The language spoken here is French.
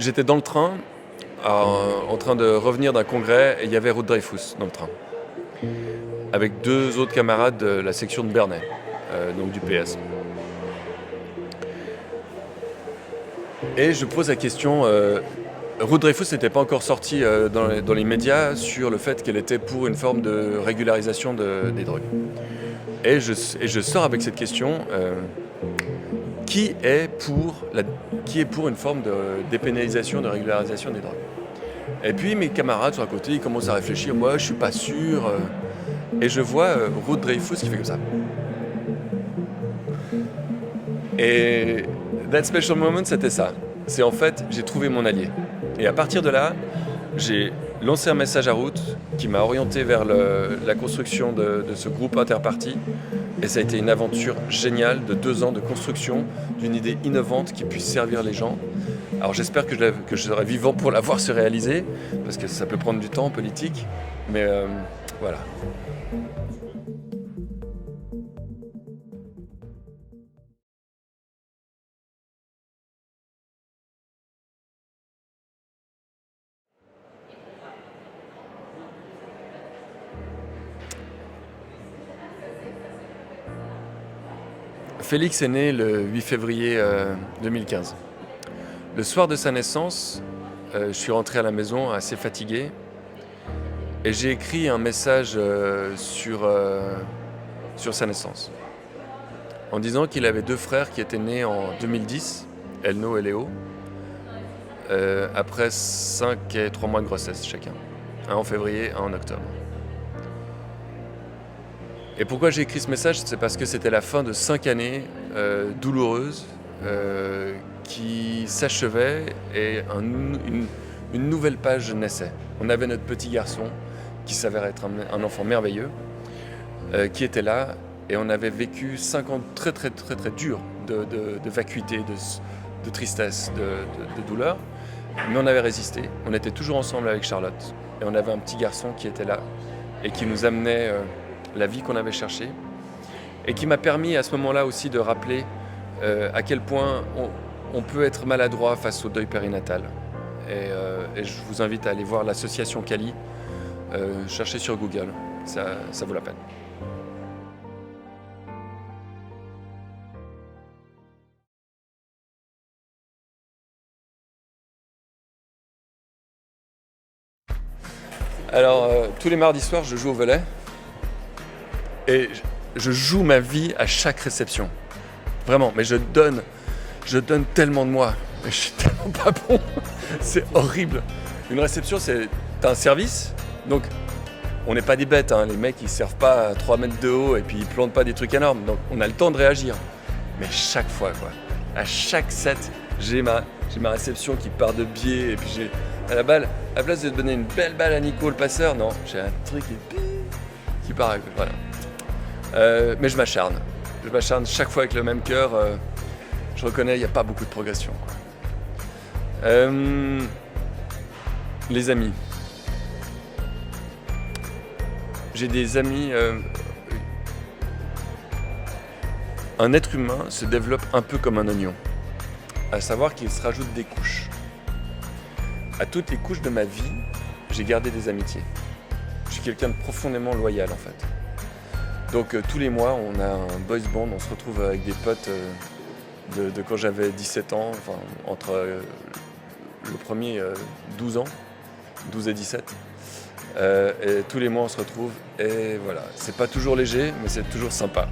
J'étais dans le train, en train de revenir d'un congrès et il y avait Ruud Dreyfus dans le train, avec 2 autres camarades de la section de Bernay, donc du PS. Et je pose la question, Ruud Dreyfus n'était pas encore sorti dans les médias sur le fait qu'elle était pour une forme de régularisation des drogues. Et je sors avec cette question, qui est pour une forme de dépénalisation, de régularisation des drogues? Et puis mes camarades sont à côté, ils commencent à réfléchir, moi je suis pas sûr. Et je vois Ruud Dreyfus qui fait comme ça. Et That Special Moment, c'était ça. C'est en fait, j'ai trouvé mon allié. Et à partir de là, j'ai lancé un message à Ruud qui m'a orienté vers la construction de ce groupe interparti. Et ça a été une aventure géniale de 2 ans de construction d'une idée innovante qui puisse servir les gens. Alors j'espère que je serai vivant pour la voir se réaliser, parce que ça peut prendre du temps en politique, mais voilà. Félix est né le 8 février 2015. Le soir de sa naissance, je suis rentré à la maison assez fatigué et j'ai écrit un message sur sa naissance en disant qu'il avait 2 frères qui étaient nés en 2010, Elno et Léo, après 5 et 3 mois de grossesse chacun, un en février, un en octobre. Et pourquoi j'ai écrit ce message? C'est parce que c'était la fin de 5 années douloureuses qui s'achevaient et une nouvelle page naissait. On avait notre petit garçon qui s'avère être un enfant merveilleux qui était là, et on avait vécu 5 ans très très très très durs de vacuité, de tristesse, de douleur, mais on avait résisté. On était toujours ensemble avec Charlotte et on avait un petit garçon qui était là et qui nous amenait la vie qu'on avait cherchée, et qui m'a permis à ce moment-là aussi de rappeler à quel point on peut être maladroit face au deuil périnatal. Et je vous invite à aller voir l'association Cali, chercher sur Google, ça vaut la peine. Alors, tous les mardis soirs, je joue au volley. Et je joue ma vie à chaque réception. Vraiment, mais je donne tellement de moi. Mais je suis tellement pas bon. C'est horrible. Une réception, t'as un service. Donc, on n'est pas des bêtes. Les mecs, ils servent pas à 3 mètres de haut et puis ils plantent pas des trucs énormes. Donc, on a le temps de réagir. Mais chaque fois, quoi. À chaque set, j'ai ma réception qui part de biais. Et puis j'ai à la balle, à la place de donner une belle balle à Nico, le passeur, non, j'ai un truc qui part. Voilà. Mais je m'acharne chaque fois avec le même cœur. Je reconnais, il n'y a pas beaucoup de progression, quoi. Les amis. J'ai des amis. Un être humain se développe un peu comme un oignon, à savoir qu'il se rajoute des couches. À toutes les couches de ma vie, j'ai gardé des amitiés. Je suis quelqu'un de profondément loyal, en fait. Donc tous les mois, on a un boys band, on se retrouve avec des potes de quand j'avais 17 ans, enfin entre le premier 12 ans, 12 et 17. Et tous les mois, on se retrouve et voilà. C'est pas toujours léger, mais c'est toujours sympa.